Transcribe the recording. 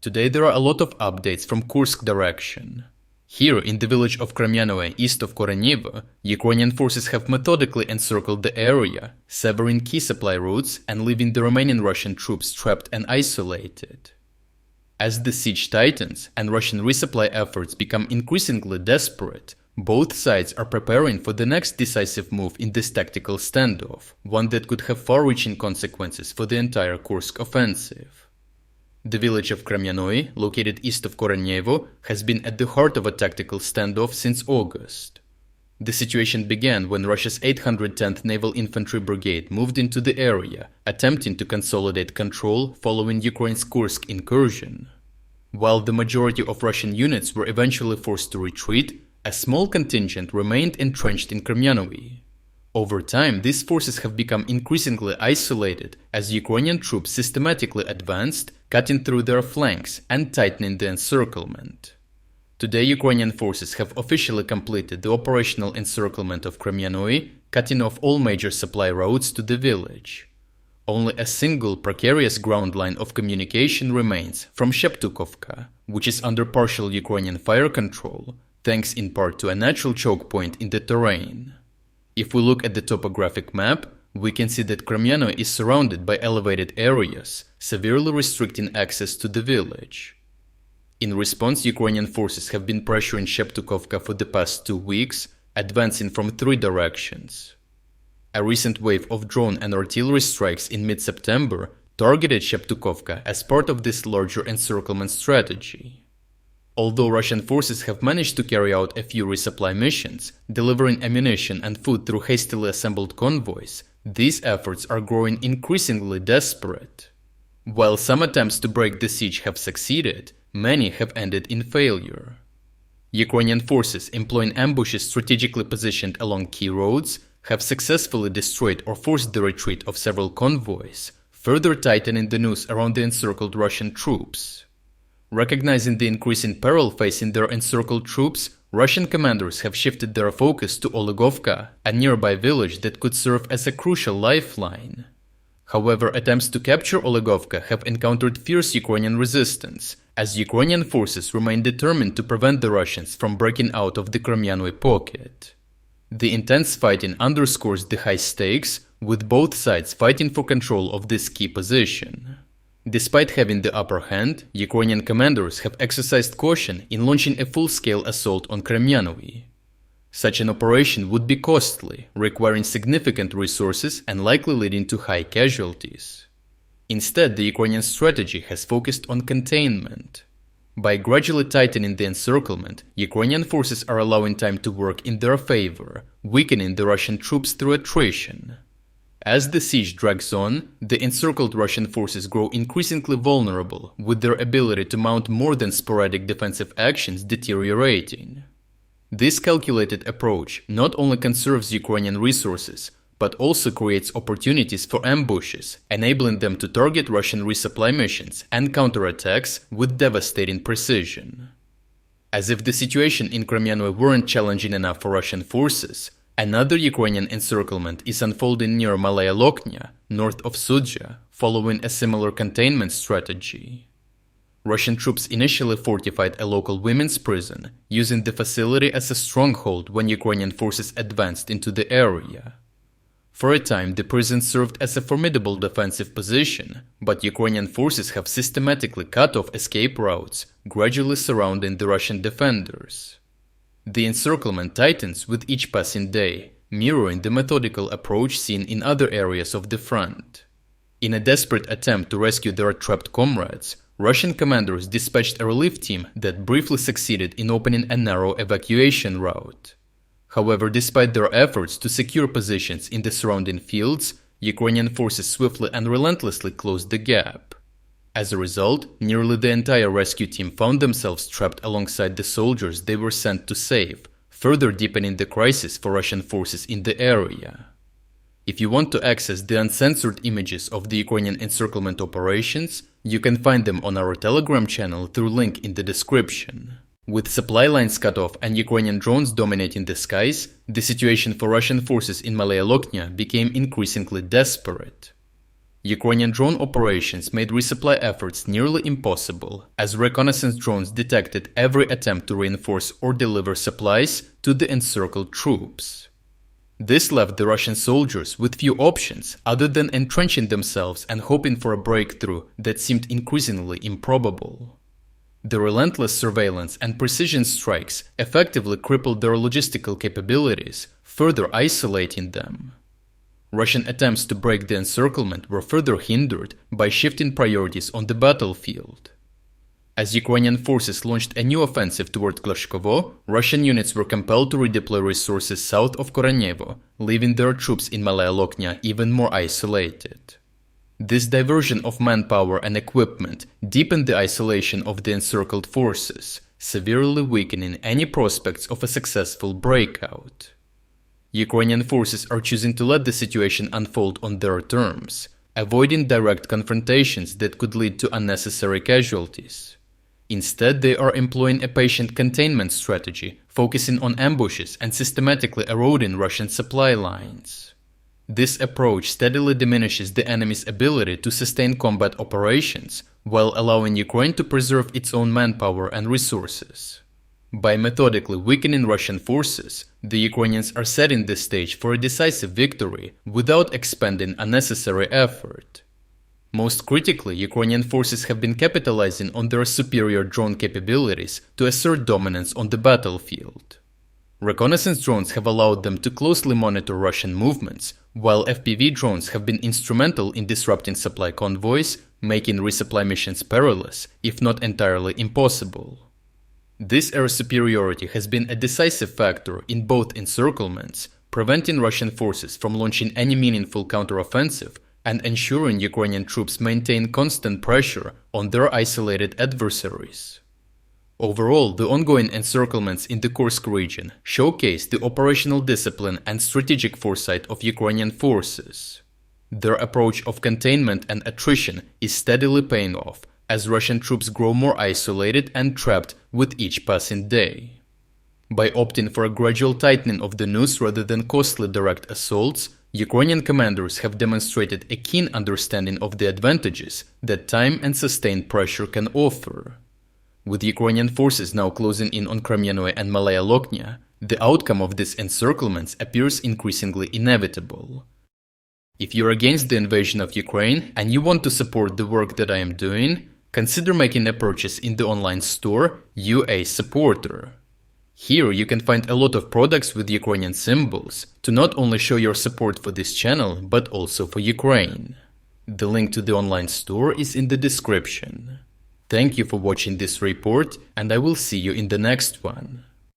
Today there are a lot of updates from Kursk direction. Here, in the village of Kremyanoe, east of Korenevo, Ukrainian forces have methodically encircled the area, severing key supply routes and leaving the remaining Russian troops trapped and isolated. As the siege tightens and Russian resupply efforts become increasingly desperate, both sides are preparing for the next decisive move in this tactical standoff, one that could have far-reaching consequences for the entire Kursk offensive. The village of Kremyanoe, located east of Korenevo, has been at the heart of a tactical standoff since August. The situation began when Russia's 810th Naval Infantry Brigade moved into the area, attempting to consolidate control following Ukraine's Kursk incursion. While the majority of Russian units were eventually forced to retreat, a small contingent remained entrenched in Kremyanoe. Over time, these forces have become increasingly isolated as Ukrainian troops systematically advanced, cutting through their flanks and tightening the encirclement. Today, Ukrainian forces have officially completed the operational encirclement of Kremyanoe, cutting off all major supply routes to the village. Only a single precarious ground line of communication remains from Sheptukovka, which is under partial Ukrainian fire control, thanks in part to a natural choke point in the terrain. If we look at the topographic map, we can see that Kremyanoe is surrounded by elevated areas, severely restricting access to the village. In response, Ukrainian forces have been pressuring Sheptukovka for the past 2 weeks, advancing from 3 directions. A recent wave of drone and artillery strikes in mid-September targeted Sheptukovka as part of this larger encirclement strategy. Although Russian forces have managed to carry out a few resupply missions, delivering ammunition and food through hastily assembled convoys, these efforts are growing increasingly desperate. While some attempts to break the siege have succeeded, many have ended in failure. Ukrainian forces, employing ambushes strategically positioned along key roads, have successfully destroyed or forced the retreat of several convoys, further tightening the noose around the encircled Russian troops. Recognizing the increasing peril facing their encircled troops, Russian commanders have shifted their focus to Olegovka, a nearby village that could serve as a crucial lifeline. However, attempts to capture Olegovka have encountered fierce Ukrainian resistance, as Ukrainian forces remain determined to prevent the Russians from breaking out of the Kremyanoe pocket. The intense fighting underscores the high stakes, with both sides fighting for control of this key position. Despite having the upper hand, Ukrainian commanders have exercised caution in launching a full-scale assault on Kremyanoe. Such an operation would be costly, requiring significant resources and likely leading to high casualties. Instead, the Ukrainian strategy has focused on containment. By gradually tightening the encirclement, Ukrainian forces are allowing time to work in their favor, weakening the Russian troops through attrition. As the siege drags on, the encircled Russian forces grow increasingly vulnerable, with their ability to mount more than sporadic defensive actions deteriorating. This calculated approach not only conserves Ukrainian resources, but also creates opportunities for ambushes, enabling them to target Russian resupply missions and counterattacks with devastating precision. As if the situation in Kremyanoe weren't challenging enough for Russian forces, another Ukrainian encirclement is unfolding near Malaya Lokhnya, north of Sudzha, following a similar containment strategy. Russian troops initially fortified a local women's prison, using the facility as a stronghold when Ukrainian forces advanced into the area. For a time, the prison served as a formidable defensive position, but Ukrainian forces have systematically cut off escape routes, gradually surrounding the Russian defenders. The encirclement tightens with each passing day, mirroring the methodical approach seen in other areas of the front. In a desperate attempt to rescue their trapped comrades, Russian commanders dispatched a relief team that briefly succeeded in opening a narrow evacuation route. However, despite their efforts to secure positions in the surrounding fields, Ukrainian forces swiftly and relentlessly closed the gap. As a result, nearly the entire rescue team found themselves trapped alongside the soldiers they were sent to save, further deepening the crisis for Russian forces in the area. If you want to access the uncensored images of the Ukrainian encirclement operations, you can find them on our Telegram channel through link in the description. With supply lines cut off and Ukrainian drones dominating the skies, the situation for Russian forces in Malaya Lokhnya became increasingly desperate. Ukrainian drone operations made resupply efforts nearly impossible, as reconnaissance drones detected every attempt to reinforce or deliver supplies to the encircled troops. This left the Russian soldiers with few options other than entrenching themselves and hoping for a breakthrough that seemed increasingly improbable. The relentless surveillance and precision strikes effectively crippled their logistical capabilities, further isolating them. Russian attempts to break the encirclement were further hindered by shifting priorities on the battlefield. As Ukrainian forces launched a new offensive toward Glashkovo, Russian units were compelled to redeploy resources south of Korenevo, leaving their troops in Malaya Lokhnya even more isolated. This diversion of manpower and equipment deepened the isolation of the encircled forces, severely weakening any prospects of a successful breakout. Ukrainian forces are choosing to let the situation unfold on their terms, avoiding direct confrontations that could lead to unnecessary casualties. Instead, they are employing a patient containment strategy, focusing on ambushes and systematically eroding Russian supply lines. This approach steadily diminishes the enemy's ability to sustain combat operations, while allowing Ukraine to preserve its own manpower and resources. By methodically weakening Russian forces, the Ukrainians are setting the stage for a decisive victory without expending unnecessary effort. Most critically, Ukrainian forces have been capitalizing on their superior drone capabilities to assert dominance on the battlefield. Reconnaissance drones have allowed them to closely monitor Russian movements, while FPV drones have been instrumental in disrupting supply convoys, making resupply missions perilous, if not entirely impossible. This air superiority has been a decisive factor in both encirclements, preventing Russian forces from launching any meaningful counteroffensive and ensuring Ukrainian troops maintain constant pressure on their isolated adversaries. Overall, the ongoing encirclements in the Kursk region showcase the operational discipline and strategic foresight of Ukrainian forces. Their approach of containment and attrition is steadily paying off, as Russian troops grow more isolated and trapped with each passing day. By opting for a gradual tightening of the noose rather than costly direct assaults, Ukrainian commanders have demonstrated a keen understanding of the advantages that time and sustained pressure can offer. With Ukrainian forces now closing in on Kremyanoe and Malaya Lokhnya, the outcome of these encirclements appears increasingly inevitable. If you're against the invasion of Ukraine and you want to support the work that I am doing, consider making a purchase in the online store UA Supporter. Here you can find a lot of products with Ukrainian symbols to not only show your support for this channel, but also for Ukraine. The link to the online store is in the description. Thank you for watching this report, and I will see you in the next one.